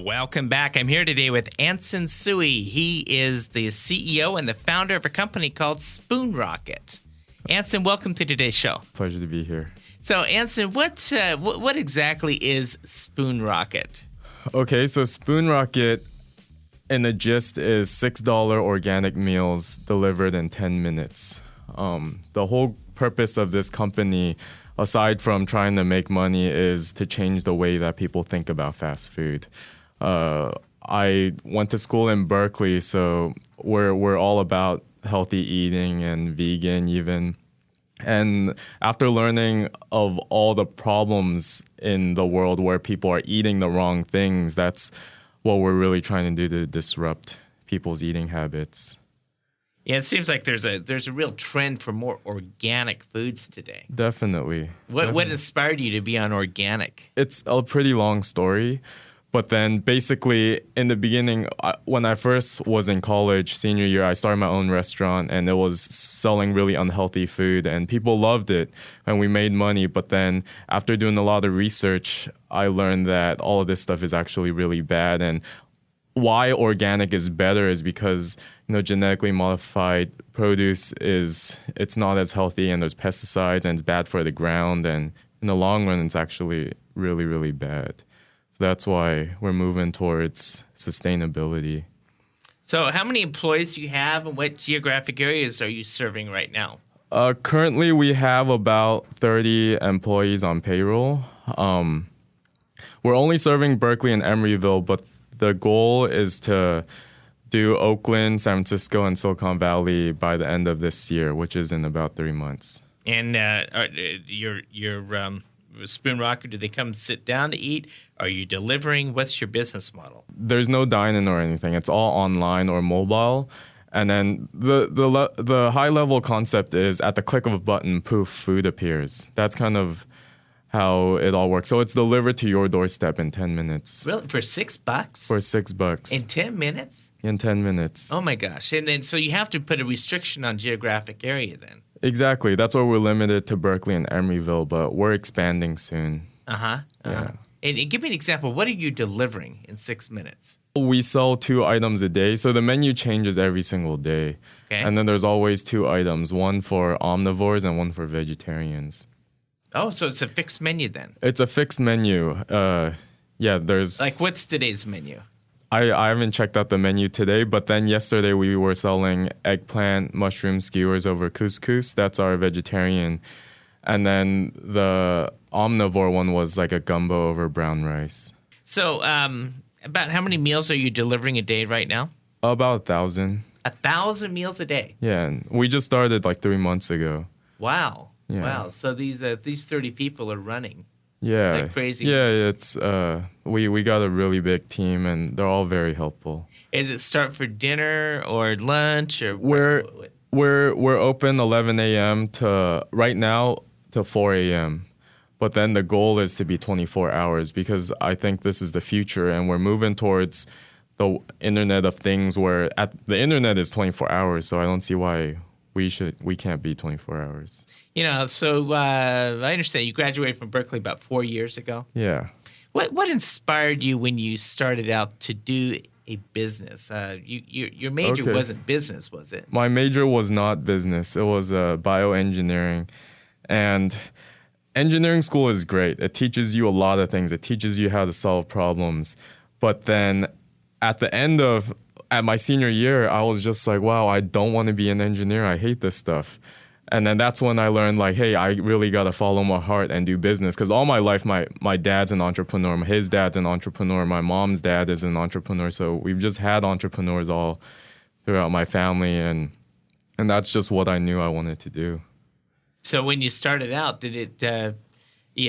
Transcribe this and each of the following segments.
Welcome back. I'm here today with Anson Tsui. He is the CEO and the founder of a company called Spoonrocket. Anson, welcome to today's show. Pleasure to be here. So, Anson, what exactly is Spoonrocket? Okay, so Spoonrocket, in the gist, is $6 organic meals delivered in 10 minutes. The whole purpose of this company, aside from trying to make money, is to change the way that people think about fast food. I went to school in Berkeley, so we're all about healthy eating and vegan even. And after learning of all the problems in the world where people are eating the wrong things, that's what we're really trying to do to disrupt people's eating habits. Yeah, it seems like there's a real trend for more organic foods today. Definitely. What inspired you to be on organic? It's a pretty long story, but then basically in the beginning, when I first was in college, senior year, I started my own restaurant and it was selling really unhealthy food and people loved it and we made money. But then after doing a lot of research, I learned that all of this stuff is actually really bad. And why organic is better is because, genetically modified produce it's not as healthy and there's pesticides and it's bad for the ground. And in the long run, it's actually really, really bad. So that's why we're moving towards sustainability. So how many employees do you have and what geographic areas are you serving right now? Currently, we have about 30 employees on payroll. We're only serving Berkeley and Emeryville, but the goal is to do Oakland, San Francisco, and Silicon Valley by the end of this year, which is in about 3 months. And your Spoonrocket, do they come sit down to eat? Are you delivering? What's your business model? There's no dine-in or anything. It's all online or mobile. And then the high-level concept is at the click of a button, poof, food appears. That's kind of how it all works. So it's delivered to your doorstep in 10 minutes. Really? For $6? For $6. In 10 minutes? In 10 minutes. Oh my gosh. And then so you have to put a restriction on geographic area then. Exactly. That's why we're limited to Berkeley and Emeryville, but we're expanding soon. Yeah. And give me an example. What are you delivering in 6 minutes? We sell 2 items a day, so the menu changes every single day. Okay. And then there's always 2 items, one for omnivores and one for vegetarians. Oh, so it's a fixed menu then? It's a fixed menu. There's... Like, what's today's menu? I haven't checked out the menu today, but then yesterday we were selling eggplant, mushroom skewers over couscous. That's our vegetarian. And then the omnivore one was like a gumbo over brown rice. So about how many meals are you delivering a day right now? About 1,000. 1,000 meals a day? Yeah, and we just started like 3 months ago. Wow. Yeah. Wow. So these 30 people are running. Yeah. Like crazy. Yeah, it's we got a really big team and they're all very helpful. Is it start for dinner or lunch or We're open 11 a.m. to right now to 4 a.m. But then the goal is to be 24 hours because I think this is the future and we're moving towards the Internet of Things where the Internet is 24 hours, so I don't see why we can't be 24 hours. So I understand you graduated from Berkeley about 4 years ago. Yeah. What inspired you when you started out to do a business? Your major wasn't business, was it? My major was not business. It was bioengineering. And engineering school is great. It teaches you a lot of things. It teaches you how to solve problems. But then at my senior year, I was just like, wow, I don't want to be an engineer. I hate this stuff. And then that's when I learned, like, hey, I really got to follow my heart and do business. Because all my life, my dad's an entrepreneur. His dad's an entrepreneur. My mom's dad is an entrepreneur. So we've just had entrepreneurs all throughout my family. And that's just what I knew I wanted to do. So when you started out, did it,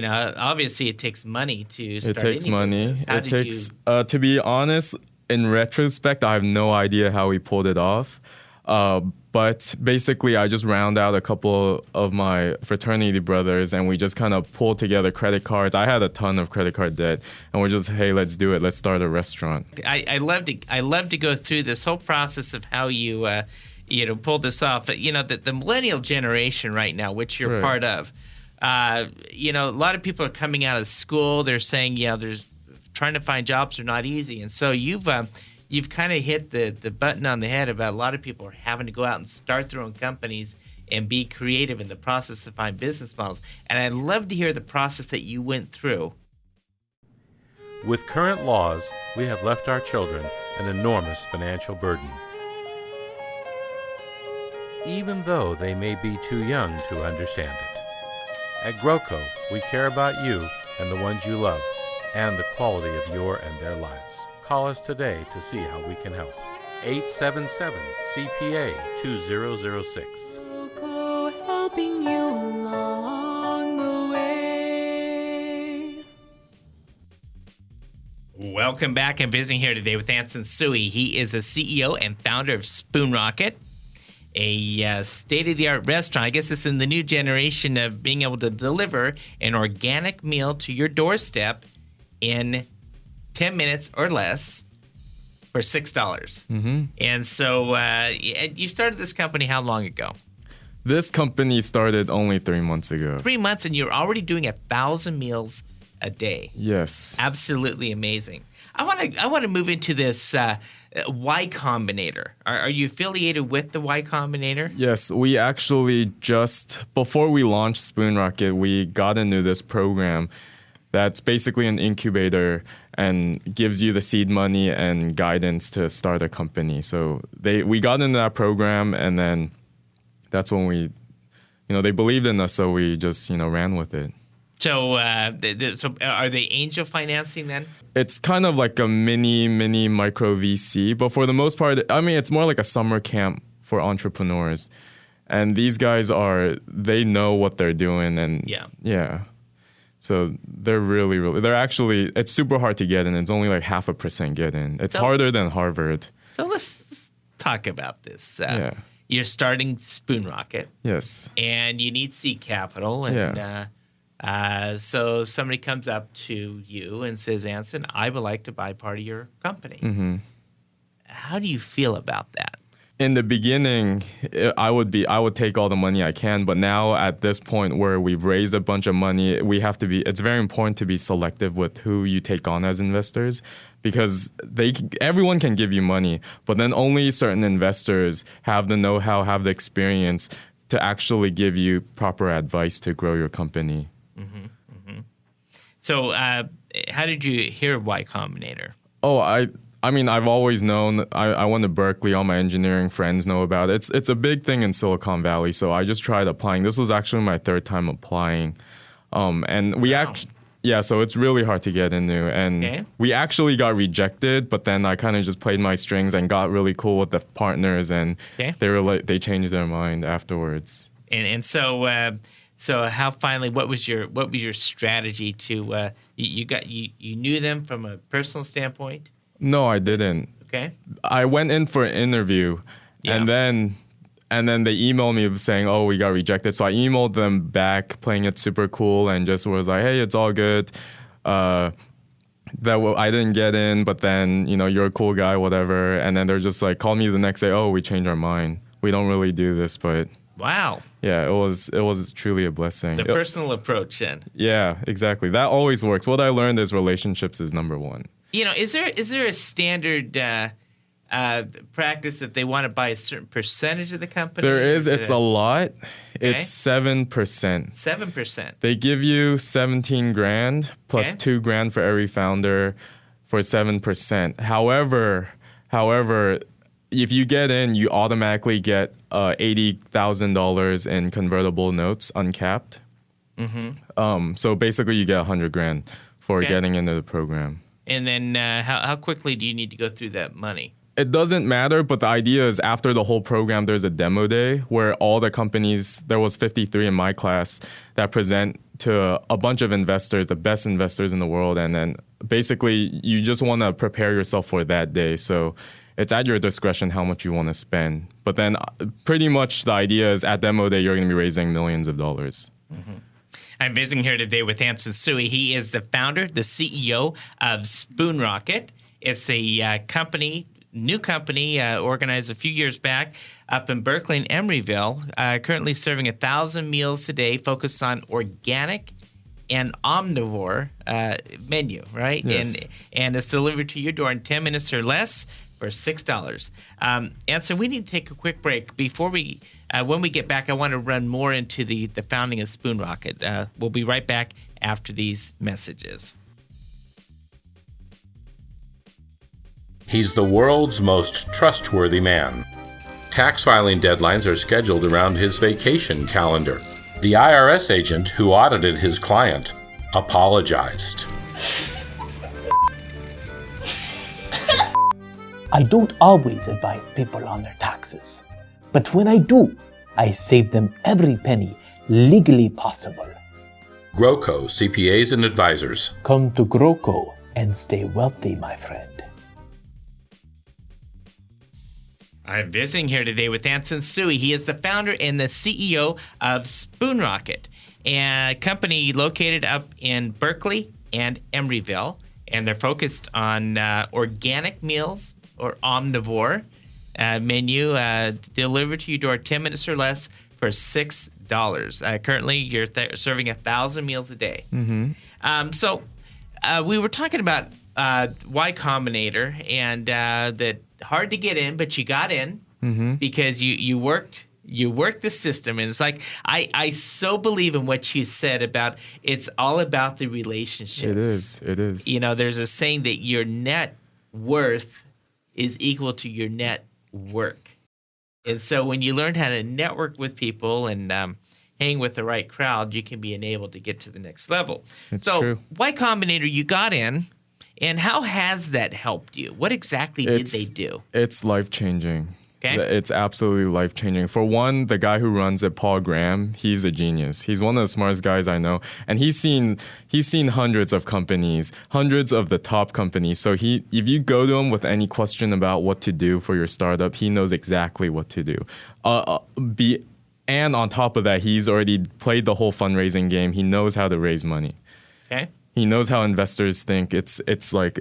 obviously it takes money to start any business. It takes money. It takes, to be honest, in retrospect, I have no idea how we pulled it off. But basically, I just round out a couple of my fraternity brothers, and we just kind of pulled together credit cards. I had a ton of credit card debt, and we're just, hey, let's do it. Let's start a restaurant. I love to go through this whole process of how you pulled this off. But, the millennial generation right now, which you're part of, a lot of people are coming out of school. They're saying, there's trying to find jobs are not easy. And so you've kind of hit the button on the head about a lot of people are having to go out and start their own companies and be creative in the process to find business models. And I'd love to hear the process that you went through. With current laws, we have left our children an enormous financial burden. Even though they may be too young to understand it. At GrowCo, we care about you and the ones you love, and the quality of your and their lives. Call us today to see how we can help. 877-CPA-2006. Helping you along the way. Welcome back. I'm visiting here today with Anson Tsui. He is a CEO and founder of Spoonrocket, a state-of-the-art restaurant. I guess it's in the new generation of being able to deliver an organic meal to your doorstep in 10 minutes or less for $6. Mm-hmm. And so you started this company how long ago? This company started only 3 months ago. 3 months, and you're already doing 1,000 meals a day. Yes. Absolutely amazing. I want to move into this Y Combinator. Are you affiliated with the Y Combinator? Yes, we actually just, before we launched Spoonrocket, we got into this program that's basically an incubator and gives you the seed money and guidance to start a company. So we got into that program, and then that's when they believed in us, so we just, ran with it. So, so are they angel financing then? It's kind of like a mini micro VC, but for the most part, it's more like a summer camp for entrepreneurs. And these guys they know what they're doing, and yeah. So they're really, they're actually, it's super hard to get in. It's only like 0.5% get in. It's harder than Harvard. So let's talk about this. Yeah. You're starting Spoonrocket. Yes. And you need seed capital. And so somebody comes up to you and says, Anson, I would like to buy part of your company. Mm-hmm. How do you feel about that? In the beginning, I would take all the money I can, but now at this point where we've raised a bunch of money, it's very important to be selective with who you take on as investors, because everyone can give you money, but then only certain investors have the know-how, have the experience to actually give you proper advice to grow your company. Mm-hmm, mm-hmm. So how did you hear of Y Combinator? Oh, I've always known. I went to Berkeley. All my engineering friends know about it. It's a big thing in Silicon Valley. So I just tried applying. This was actually my third time applying, and so it's really hard to get into. And we actually got rejected, but then I kind of just played my strings and got really cool with the partners, and they changed their mind afterwards. And so. So how finally? What was your strategy to? You knew them from a personal standpoint? No, I didn't. Okay. I went in for an interview, and then they emailed me saying, "Oh, we got rejected." So I emailed them back, playing it super cool, and just was like, "Hey, it's all good. I didn't get in, but then you're a cool guy, whatever." And then they're just like, call me the next day. "Oh, we changed our mind. We don't really do this, but." Wow. Yeah, it was truly a blessing. The personal approach, then. Yeah, exactly. That always works. What I learned is relationships is number one. Is there a standard practice that they want to buy a certain percentage of the company? There is. It's a lot. Okay. It's 7%. 7%. They give you $17,000 plus $2,000 for every founder for 7%. However, if you get in, you automatically get $80,000 in convertible notes, uncapped. Mm-hmm. So basically, you get $100,000 for getting into the program. And then how quickly do you need to go through that money? It doesn't matter, but the idea is after the whole program, there's a demo day where all the companies, there was 53 in my class, that present to a bunch of investors, the best investors in the world. And then basically, you just want to prepare yourself for that day. So it's at your discretion how much you want to spend. But then pretty much the idea is at demo day, you're going to be raising millions of dollars. Mm-hmm. I'm visiting here today with Anson Tsui. He is the founder, the CEO of Spoonrocket. It's a new company organized a few years back up in Berkeley and Emeryville, currently serving 1,000 meals a day, focused on organic and omnivore menu, right? Yes. And it's delivered to your door in 10 minutes or less for $6. And so we need to take a quick break. Before we, when we get back, I want to run more into the founding of Spoonrocket. We'll be right back after these messages. He's the world's most trustworthy man. Tax filing deadlines are scheduled around his vacation calendar. The IRS agent who audited his client apologized. I don't always advise people on their taxes, but when I do, I save them every penny legally possible. GROCO CPAs and Advisors. Come to GROCO and stay wealthy, my friend. I'm visiting here today with Anson Tsui. He is the founder and the CEO of Spoonrocket, a company located up in Berkeley and Emeryville, and they're focused on organic meals or omnivore menu delivered to your door 10 minutes or less for $6. Currently, you're serving 1,000 meals a day. So we were talking about Y Combinator and that hard to get in, but you got in because you worked the system. And it's like I so believe in what you said about it's all about the relationships. It is. You know, there's a saying that your net worth is equal to your net work. And so when you learn how to network with people and hang with the right crowd, you can be enabled to get to the next level. It's so true. Y Combinator, you got in. And how has that helped you? What exactly did they do? It's life-changing. Okay. It's absolutely life-changing. For one, the guy who runs it, Paul Graham, he's a genius. He's one of the smartest guys I know. And he's seen hundreds of companies, hundreds of the top companies. So if you go to him with any question about what to do for your startup, he knows exactly what to do. And on top of that, he's already played the whole fundraising game. He knows how to raise money. Okay. He knows how investors think. It's like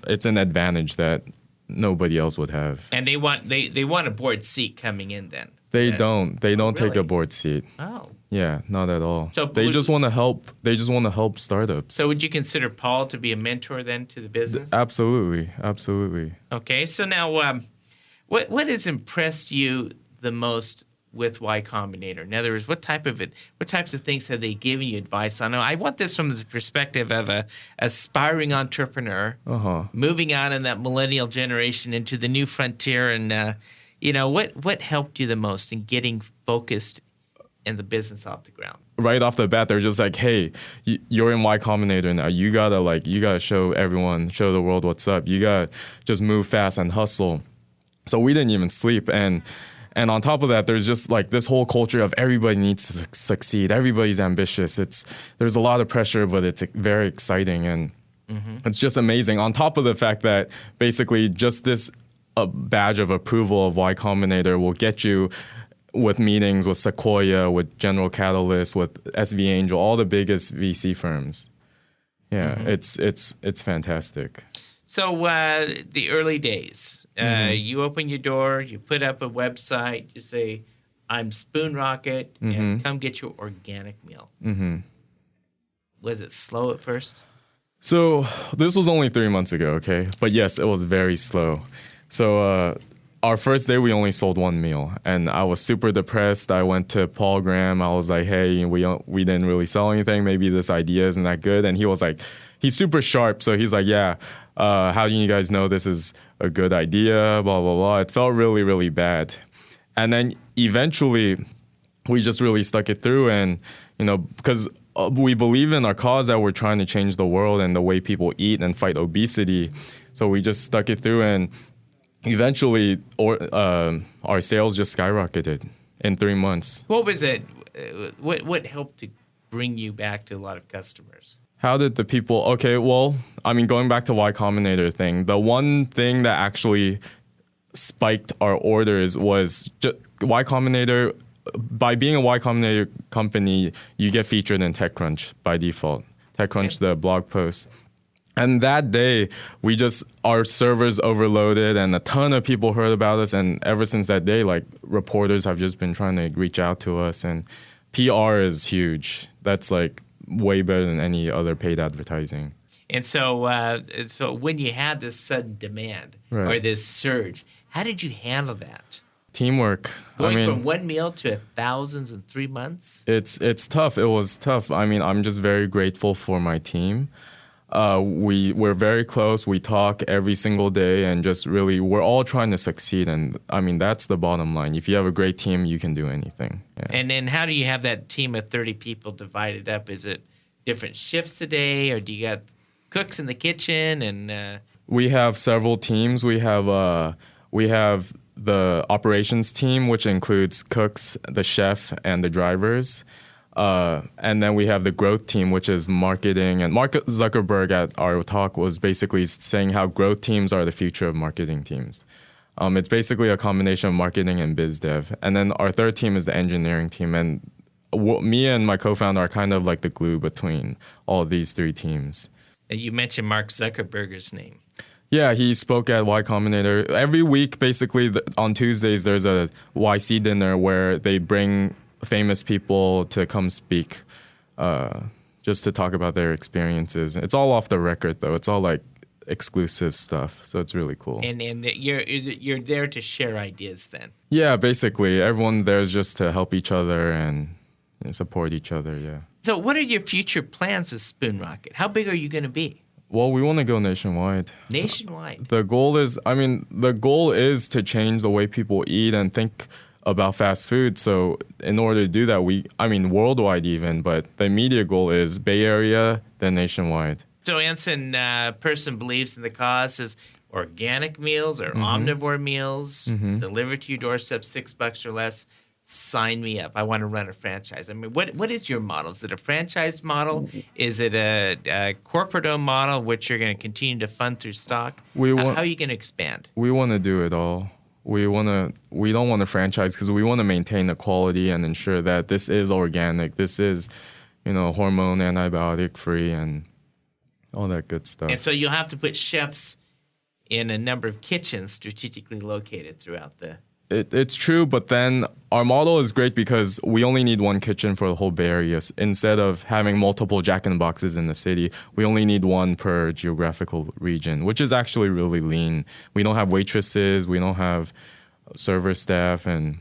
it's an advantage that nobody else would have. And they want a board seat coming in then. They don't take really? a board seat. Oh. Yeah, not at all. So they just want to help. They just want to help startups. So would you consider Paul to be a mentor then to the business? Absolutely. Okay. So now, what has impressed you the most with Y Combinator? In other words, what types of things have they given you advice on? I want this from the perspective of a aspiring entrepreneur moving out in that millennial generation into the new frontier, and what helped you the most in getting focused in the business off the ground? Right off the bat, they're just like, "Hey, you're in Y Combinator now. You gotta show the world what's up. You gotta just move fast and hustle." So we didn't even sleep, and on top of that, there's just like this whole culture of everybody needs to succeed. Everybody's ambitious. There's a lot of pressure, but it's very exciting, and it's just amazing. On top of the fact that basically just this badge of approval of Y Combinator will get you with meetings with Sequoia, with General Catalyst, with SV Angel, all the biggest VC firms. Yeah, it's fantastic. So the early days, you open your door, you put up a website, you say, "I'm Spoonrocket, and come get your organic meal." Was it slow at first? So this was only 3 months ago, okay? But yes, it was very slow. So our first day, we only sold one meal, and I was super depressed. I went to Paul Graham. I was like, "Hey, we didn't really sell anything. Maybe this idea isn't that good." And he was like, he's super sharp, so he's like, "Yeah. How do you guys know this is a good idea, blah, blah, blah." It felt really, really bad. And then eventually we just really stuck it through, and, because we believe in our cause that we're trying to change the world and the way people eat and fight obesity. So we just stuck it through, and eventually our sales just skyrocketed in 3 months. What was it? What helped to bring you back to a lot of customers? How did the people... Okay, well, going back to Y Combinator thing, the one thing that actually spiked our orders was just Y Combinator. By being a Y Combinator company, you get featured in TechCrunch by default. TechCrunch, the blog post. And that day, our servers overloaded and a ton of people heard about us. And ever since that day, reporters have just been trying to reach out to us. And PR is huge. That's way better than any other paid advertising. And so when you had this sudden demand or this surge, how did you handle that? Teamwork. Going from one meal to thousands in 3 months? It's tough. It was tough. I mean, I'm just very grateful for my team. We're very close. We talk every single day, and just really, we're all trying to succeed. And I mean, that's the bottom line. If you have a great team, you can do anything. Yeah. And then how do you have that team of 30 people divided up? Is it different shifts a day, or do you got cooks in the kitchen? And we have several teams. We have the operations team, which includes cooks, the chef, and the drivers. And then we have the growth team, which is marketing. And Mark Zuckerberg at our talk was basically saying how growth teams are the future of marketing teams. It's basically a combination of marketing and biz dev. And then our third team is the engineering team. And me and my co-founder are kind of like the glue between all of these three teams. You mentioned Mark Zuckerberg's name. Yeah, he spoke at Y Combinator. Every week, basically, on Tuesdays, there's a YC dinner where they bring famous people to come speak just to talk about their experiences. It's all off the record, though. It's all, like, exclusive stuff, so it's really cool. And you're there to share ideas then? Yeah, basically. Everyone there is just to help each other and support each other, yeah. So what are your future plans with Spoonrocket? How big are you going to be? Well, we want to go nationwide. Nationwide? The goal is to change the way people eat and think about fast food. So in order to do that, worldwide even, but the immediate goal is Bay Area, then nationwide. So Anson, person believes in the cause, is organic meals or omnivore meals delivered to your doorstep, $6 or less. Sign me up. I want to run a franchise. I mean, what is your model? Is it a franchise model? Is it a corporate-owned model, which you're going to continue to fund through stock? How are you going to expand? We want to do it all. We don't want to franchise because we want to maintain the quality and ensure that this is organic. This is, hormone, antibiotic-free, and all that good stuff. And so you'll have to put chefs in a number of kitchens strategically located throughout the... It's true, but then our model is great because we only need one kitchen for the whole Bay Area. Instead of having multiple Jack-in-the-Boxes in the city, we only need one per geographical region, which is actually really lean. We don't have waitresses, we don't have server staff, and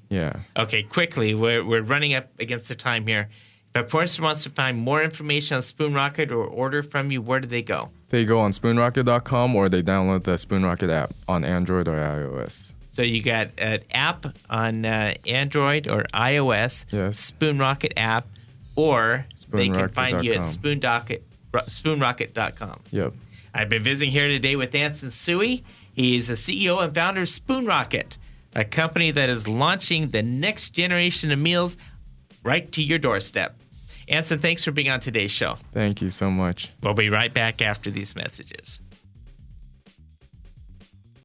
yeah. Okay, quickly, we're running up against the time here. If a person wants to find more information on Spoonrocket or order from you, where do they go? They go on spoonrocket.com or they download the Spoonrocket app on Android or iOS. So you got an app on Android or iOS, yes. Spoonrocket app, or they can find you at spoonrocket.com. Yep. I've been visiting here today with Anson Tsui. He's the CEO and founder of Spoonrocket, a company that is launching the next generation of meals right to your doorstep. Anson, thanks for being on today's show. Thank you so much. We'll be right back after these messages.